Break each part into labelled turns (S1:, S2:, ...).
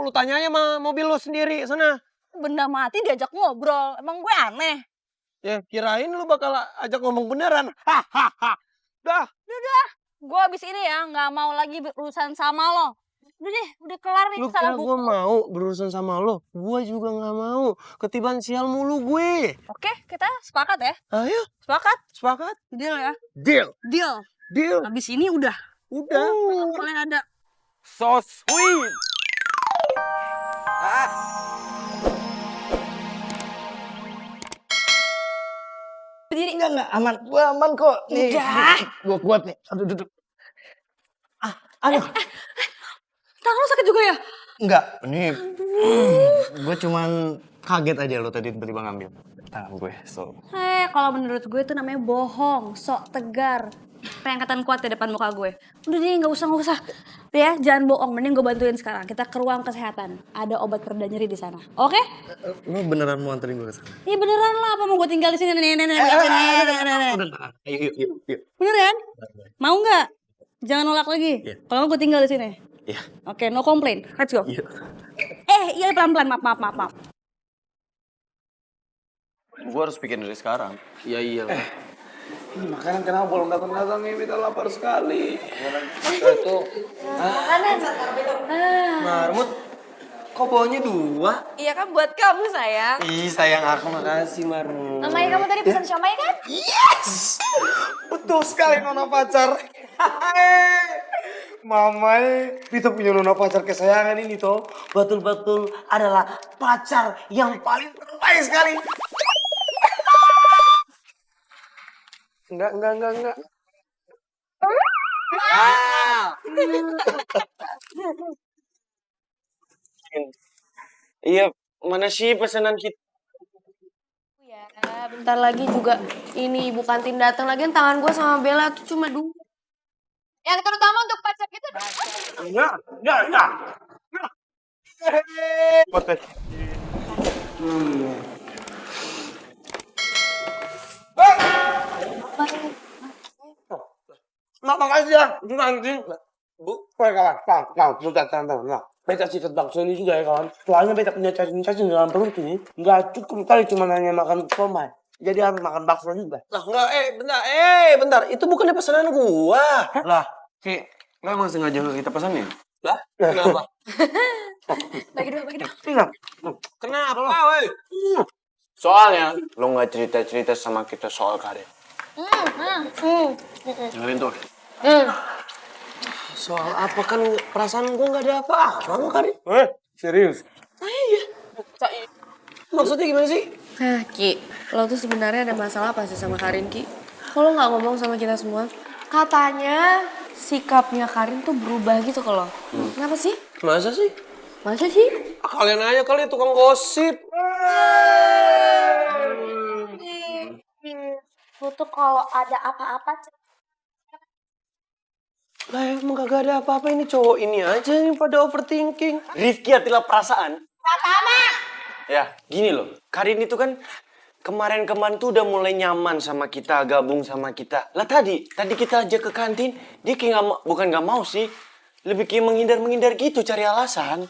S1: lu tanya aja sama mobil lu sendiri sana.
S2: Benda mati diajak ngobrol, emang gue aneh?
S1: Ya kirain lu bakal ajak ngomong beneran. Hahaha. Dah.
S2: Gue abis ini ya nggak mau lagi berurusan sama lo. Udah deh, udah kelar nih
S1: Lu
S2: salah
S1: kira
S2: buku.
S1: gue mau berurusan sama lo? Gue juga gak mau. Ketiban sial mulu gue.
S2: Oke, kita sepakat ya?
S1: Ayo,
S2: Sepakat?
S1: sepakat.
S2: Deal ya?
S1: Deal.
S2: Deal.
S1: Deal.
S2: Abis ini udah.
S1: Udah.
S2: Boleh ada.
S1: So sweet.
S2: Berdiri.
S3: Enggak, aman. Gue aman kok. Nih,
S2: Udah.
S3: gue kuat nih. Aduh, duduk. Aduh.
S2: Tangan lo sakit juga ya?
S3: Enggak, ini gue cuman kaget aja lo tadi tiba-tiba ngambil tangan gue. So,
S2: Kalau menurut gue itu namanya bohong, sok tegar. Pengen kelihatan kuat di depan muka gue. Udah deh, nggak usah. Udah ya, jangan bohong. Mending gue bantuin sekarang. Kita ke ruang kesehatan. Ada obat pereda nyeri di sana. Oke?
S3: lo beneran mau anterin gue ke sana?
S2: Iya beneran lah. Apa mau gue tinggal di sini? Nenek.
S3: Udah, yuk.
S2: Beneran? Mau nggak? Jangan nolak lagi.
S3: Iya.
S2: Kalau gue tinggal di sini.
S3: Iya.
S2: Oke, no complain. Let's go.
S3: Iya.
S2: Iya pelan-pelan. Maaf.
S1: Gue harus bikin dari sekarang.
S3: Iya iyalah.
S4: Ini makanan kenapa belum datang nih? Kita lapar sekali.
S3: Itu marmut. Kok bawanya 2?
S5: Iya kan buat kamu sayang.
S3: Ih, sayang aku, makasih Marmut.
S5: Namanya kamu tadi pesan siomay kan?
S4: Yes! Betul sekali nona pacar. Mamai, kita punya nona pacar kesayangan ini toh. Betul-betul adalah pacar yang paling terbaik sekali. Enggak.
S1: Iya, mana sih pesanan kita?
S5: Ya, bentar lagi juga ini ibu kantin datang lagi. Tangan gue sama Bella tuh cuma 2. Yang terutama untuk pacar kita.
S4: Enggak. Makasih ya, itu anjing. Bu, kawan. Nah, beta sikat bakso ini juga ya kawan. Soalnya beta punya cacing dalam perut ini. Nggak cukup kali cuma hanya makan somai. Jadi harus makan bakso juga.
S1: Lah enggak, bentar. Itu bukannya pesanan gua.
S3: Lah, Ki, lo emang sengaja kita pesanin?
S1: Lah, kenapa?
S5: Bagi dua.
S4: Iya.
S1: Kenapa, woi?
S3: Soalnya lo nggak cerita sama kita soal Karin. Dengerin tuh.
S1: Soal apa kan perasaan gua nggak ada apa-apa sama Karin.
S4: Serius?
S1: Maksudnya gimana sih?
S5: Nah, Ki, lo tuh sebenarnya ada masalah apa sih sama Karin, Ki? Kok lo nggak ngomong sama kita semua? Katanya sikapnya Karin tuh berubah gitu ke lo. Kenapa sih?
S1: Masa sih?
S5: Masa sih?
S1: Kalian aja kali tukang gosip.
S2: Lu tuh kalau ada apa-apa
S1: Lah emang kagak ada apa-apa, ini cowok ini aja yang pada overthinking.
S3: Rifki Atila perasaan. Ya, gini loh. Karin itu kan kemarin-kemarin tuh udah mulai nyaman sama kita, gabung sama kita. Lah tadi kita aja ke kantin, dia kayak bukan nggak mau sih. Lebih kayak menghindar gitu, cari alasan.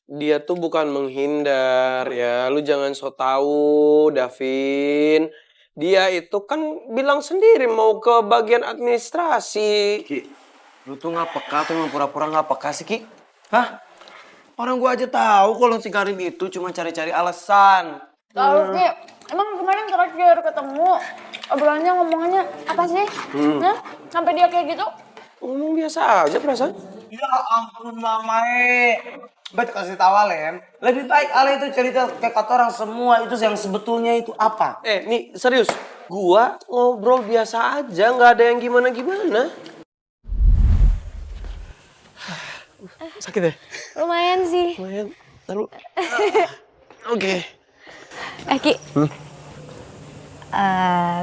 S1: Dia tuh bukan menghindar ya. Lu jangan so tau, Davin. Dia itu kan bilang sendiri mau ke bagian administrasi.
S3: Ki, lu tuh nggak peka tuh, pura-pura nggak peka sih, Ki?
S1: Hah? Orang gua aja tahu kalau si Karin itu cuma cari-cari alasan.
S2: Lalu Ki, emang kemarin terakhir ketemu obrolannya ngomongannya apa sih? Hah? Sampai dia kayak gitu?
S1: Ngomong biasa aja perasaan.
S4: Ya ampun Mamae. Bet kasih tahu Alen, lebih baik Alen itu cerita ke kata orang semua itu yang sebetulnya itu apa.
S1: Nih serius. Gua ngobrol biasa aja, nggak ada yang gimana-gimana. Sakit ya?
S5: Lumayan sih.
S1: Lumayan. Taruh. Oke.
S2: Ki.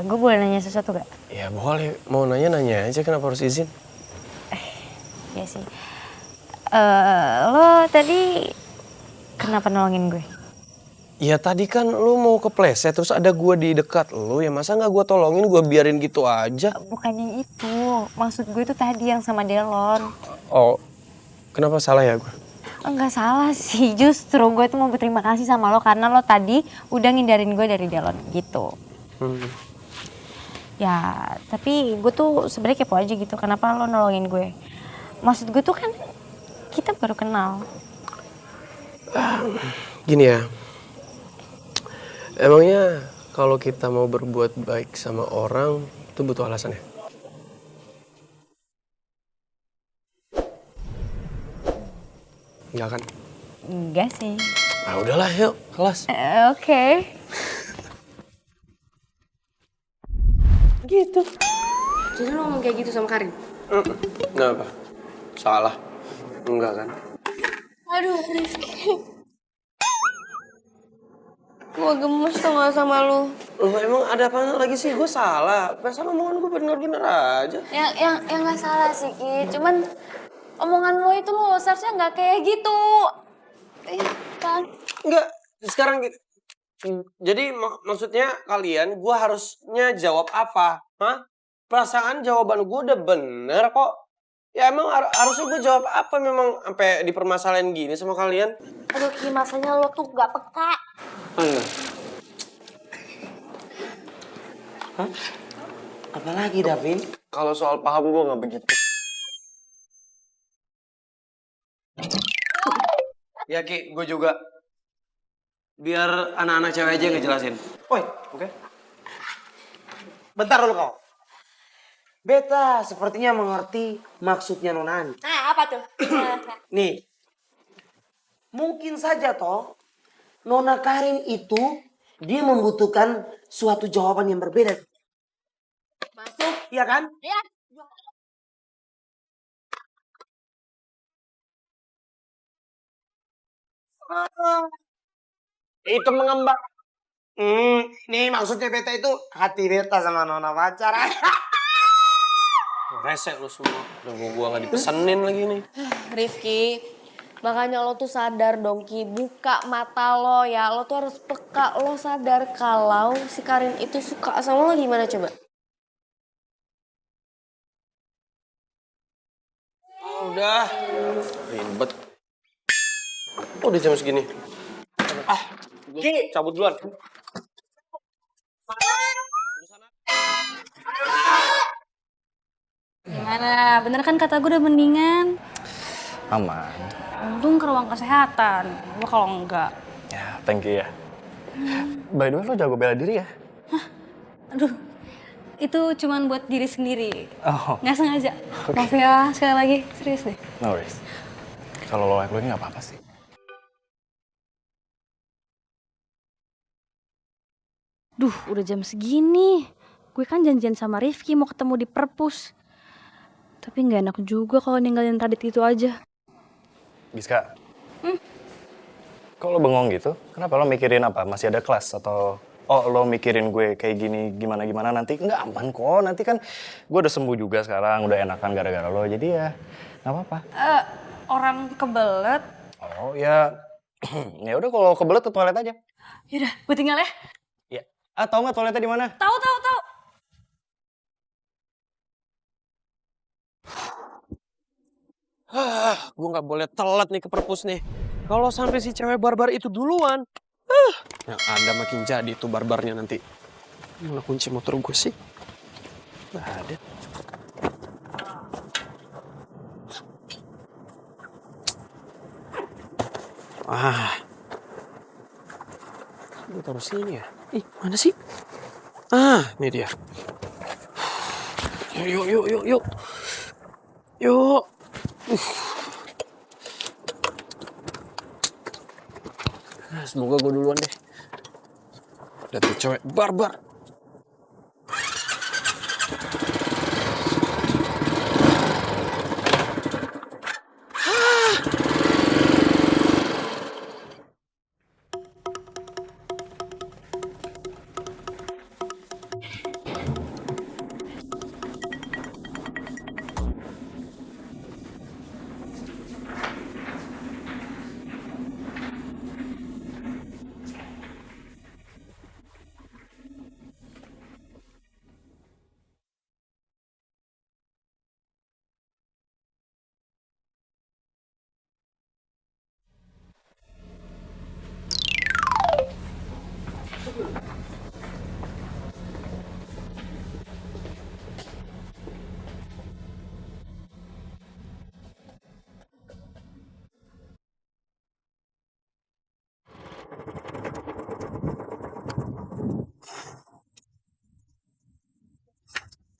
S2: Gue boleh nanya sesuatu gak?
S1: Ya boleh. Mau nanya aja, kenapa harus izin?
S2: Iya sih. Lo tadi kenapa nolongin gue?
S1: Ya tadi kan lu mau kepleset terus ada gua di dekat lu, ya masa nggak gua tolongin, gua biarin gitu aja?
S2: Bukannya itu, maksud gue itu tadi yang sama Delon.
S1: Oh, kenapa salah ya gua?
S6: Enggak salah sih, justru gue tuh mau berterima kasih sama lo karena lo tadi udah ngindarin gue dari Delon gitu. Ya, tapi gue tuh sebenarnya kepo aja gitu, kenapa lo nolongin gue? Maksud gue tuh kan kita baru kenal.
S1: Gini ya, emangnya kalau kita mau berbuat baik sama orang itu butuh alasan ya? Enggak kan?
S6: Enggak sih.
S1: Ah udahlah, yuk kelas.
S6: Oke.
S1: Gitu.
S5: Jadi lo ngomong kayak gitu sama Karin?
S1: Kenapa? Salah? Enggak kan?
S5: Aduh, Rifki. Gue gemes tau gak sama lu.
S1: Loh, emang ada apa lagi sih? Gue salah. Perasaan omongan gue bener-bener aja.
S2: Yang nggak salah sih Ki, cuman omongan lo itu lo seharusnya nggak kayak gitu. Iya kan?
S1: Enggak, sekarang gitu. Jadi maksudnya kalian, gue harusnya jawab apa? Hah? Perasaan jawaban gue udah bener kok. Ya emang harusnya gue jawab apa memang sampai dipermasalahin gini sama kalian?
S2: Aduh Ki, masanya lo tuh nggak peka.
S1: Enggak.
S4: Apalagi Davin?
S3: Kalau soal paham gue nggak begitu.
S1: Ya Ki, gue juga. Biar anak-anak cewek aja yang ngejelasin.
S4: Woi, oke. Bentar dulu kau. Beta sepertinya mengerti maksudnya Nona Ani.
S2: Nah, apa tuh?
S4: Nih, mungkin saja toh Nona Karin itu dia membutuhkan suatu jawaban yang berbeda.
S2: Masuk.
S4: Iya kan?
S2: Ya.
S4: Itu mengembang. Nih maksudnya beta itu hati beta sama Nona pacar.
S1: Resek lu semua. Udah gue gak dipesenin lagi nih.
S5: Rifki, makanya lo tuh sadar dong Ki, buka mata lo ya. Lo tuh harus peka, lo sadar kalau si Karin itu suka sama lo gimana coba?
S1: Udah. Ribet. Udah jam segini.
S4: Ki,
S1: Cabut duluan.
S2: Gimana? Bener kan kata gue udah mendingan?
S7: Aman.
S2: Untung ke ruang kesehatan. Lo kalau enggak.
S7: Ya, thank you ya. By the way, lo jago bela diri ya?
S2: Aduh, itu cuman buat diri sendiri.
S7: Oh,
S2: Nggak sengaja. Maaf ya, sekali lagi. Serius deh.
S7: no worries. Kalau lo lakuin nggak apa-apa sih.
S2: Duh, udah jam segini. Gue kan janjian sama Rifki mau ketemu di perpus. Tapi nggak enak juga kalau ninggalin Radit gitu aja.
S7: Giska, kok lo bengong gitu? Kenapa lo mikirin apa? Masih ada kelas atau lo mikirin gue kayak gini gimana nanti? Nggak aman kok, nanti kan gue udah sembuh juga sekarang, udah enakan gara-gara lo, jadi ya nggak apa-apa.
S2: Orang kebelet.
S7: Oh ya, ya udah kalau kebelet ke toilet aja.
S2: Yaudah, gue tinggal ya.
S7: Ya, tahu nggak toiletnya di mana?
S2: Tahu.
S1: Gue nggak boleh telat nih ke perpus nih. Kalau sampai si cewek barbar itu duluan, yang ada makin jadi tuh barbarnya nanti. Mana kunci motor gue sih? Nggak ada. Gue taruh sini ya. Ih, mana sih? Ini dia. Yuk. Yuk. Semoga gue duluan deh. Lihat tuh cewek barbar.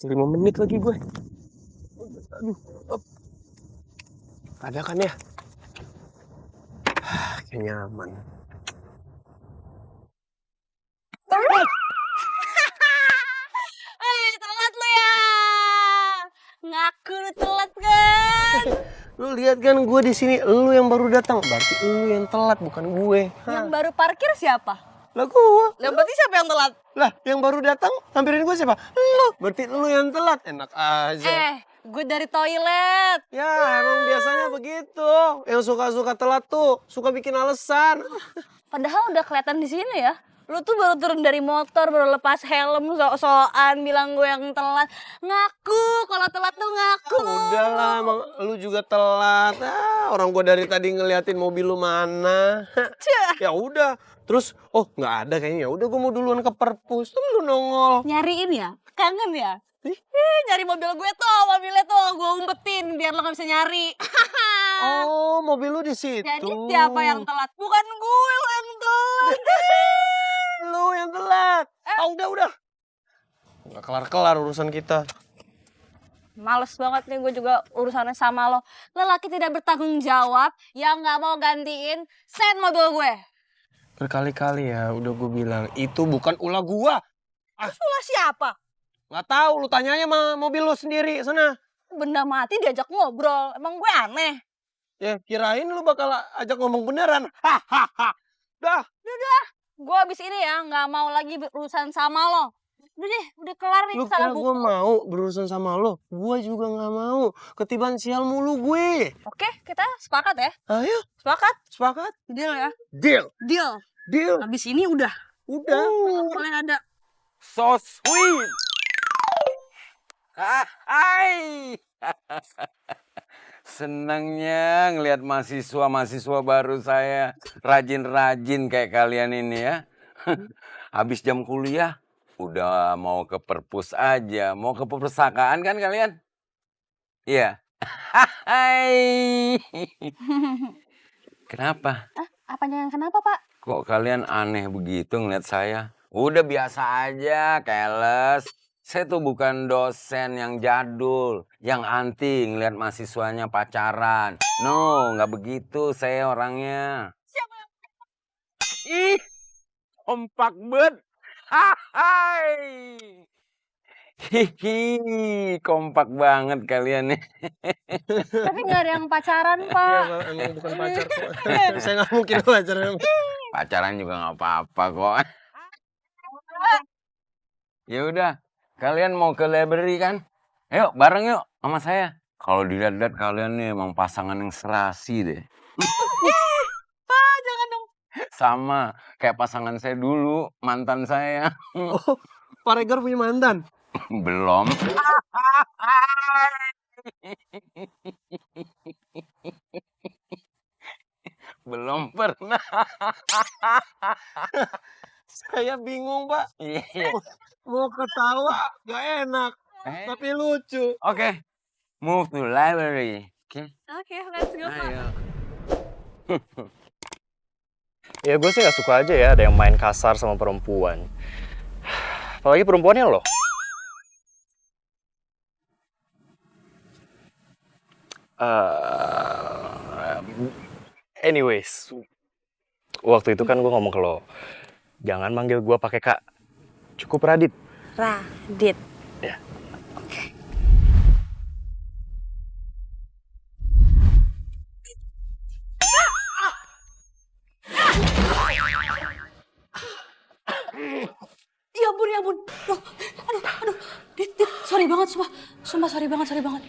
S1: 5 menit lagi gue. Aduh, op. Ada kan ya? Kayaknya aman.
S2: Telat lu ya. Ngaku lu telat kan.
S1: Lu lihat kan gue di sini, lu yang baru datang. Berarti lu yang telat, bukan gue.
S2: Yang baru parkir siapa?
S1: Lah gue.
S2: Lah berarti siapa yang telat?
S1: Lah, yang baru datang hampirin gue siapa? Lu. Berarti lu yang telat. Enak aja.
S2: Gue dari toilet.
S1: Ya, emang biasanya begitu. Yang suka-suka telat tuh, suka bikin alasan.
S2: Padahal udah kelihatan di sini ya. Lu tuh baru turun dari motor, baru lepas helm, sok-sokan bilang gue yang telat. Ngaku, kalau telat tuh ngaku.
S1: Udahlah, emang lu juga telat. Orang gue dari tadi ngeliatin mobil lu mana. Ya udah. Terus, oh nggak ada kayaknya. Ya udah, gue mau duluan ke perpus. Terus lu nongol.
S2: Nyariin ya? Kangen ya? Nyari mobil gue tuh, mobilnya tuh gue umpetin biar lo gak bisa nyari.
S1: Oh, mobil lu di situ.
S2: Jadi siapa yang telat? Bukan gue lo yang telat.
S1: Lu yang telat. Udah. Nggak kelar-kelar urusan kita.
S2: Males banget nih gue juga urusannya sama lo. Lelaki tidak bertanggung jawab yang gak mau gantiin sen mobil gue.
S1: Berkali-kali ya udah gue bilang, itu bukan ulah gua.
S2: Terus ulah siapa?
S1: Nggak tahu, lu tanyanya sama mobil lu sendiri, sana.
S2: Benda mati diajak ngobrol. Emang gue aneh?
S1: Ya, kirain lu bakal ajak ngomong beneran. Hahaha. Dah.
S2: Gue abis ini ya gak mau lagi berurusan sama lo. Udah deh, udah kelar nih
S1: Lu
S2: salah
S1: kira gue
S2: buku.
S1: mau berurusan sama lo? Gue juga nggak mau. Ketiban sial mulu gue.
S2: Oke, kita sepakat ya?
S1: Ayo,
S2: Sepakat?
S1: sepakat.
S2: Deal ya?
S1: Deal.
S2: Deal.
S1: Deal.
S2: Abis ini udah.
S1: Udah.
S2: Boleh ada.
S3: So sweet. Hai. Senangnya ngelihat mahasiswa baru saya rajin-rajin kayak kalian ini ya. Habis jam kuliah udah mau ke perpus aja, mau ke perpustakaan kan kalian? Iya. Hai. Kenapa?
S2: Apanya yang kenapa, Pak?
S3: Kok kalian aneh begitu ngeliat saya? Udah biasa aja, keles. Saya tuh bukan dosen yang jadul, yang anti ngeliat mahasiswanya pacaran. No, nggak begitu saya orangnya.
S2: Siapa yang
S3: Ih, kompak bet. Hai. Hihi, kompak banget kalian nih.
S2: Tapi nggak ada yang pacaran, Pak.
S1: Emang bukan pacar kok. Saya nggak mungkin pacaran.
S3: Pacaran juga nggak apa-apa kok. Ya udah, kalian mau ke library kan? Ayo bareng yuk sama saya. Kalau dilihat-lihat kalian nih emang pasangan yang serasi deh.
S2: Jangan dong.
S3: Sama kayak pasangan saya dulu, mantan saya.
S1: Oh, Pak Regar punya mantan.
S3: Belum. Belum pernah.
S1: Saya bingung, Pak.
S3: Iya.
S1: Mau ketawa, gak enak. Tapi lucu.
S3: Oke, move to library. Oke,
S2: Oke, let's go, Pak.
S3: ayo.
S7: Ya gue sih gak suka aja ya ada yang main kasar sama perempuan. Apalagi perempuannya loh. Anyways, waktu itu kan gue ngomong ke lo, jangan manggil gue pakai kak, cukup Radit.
S2: Radit.
S7: Ya.
S2: Oke. Ya ampun, ya ampun. Aduh. Dit, sorry banget, sumpah. Sumpah, sorry banget.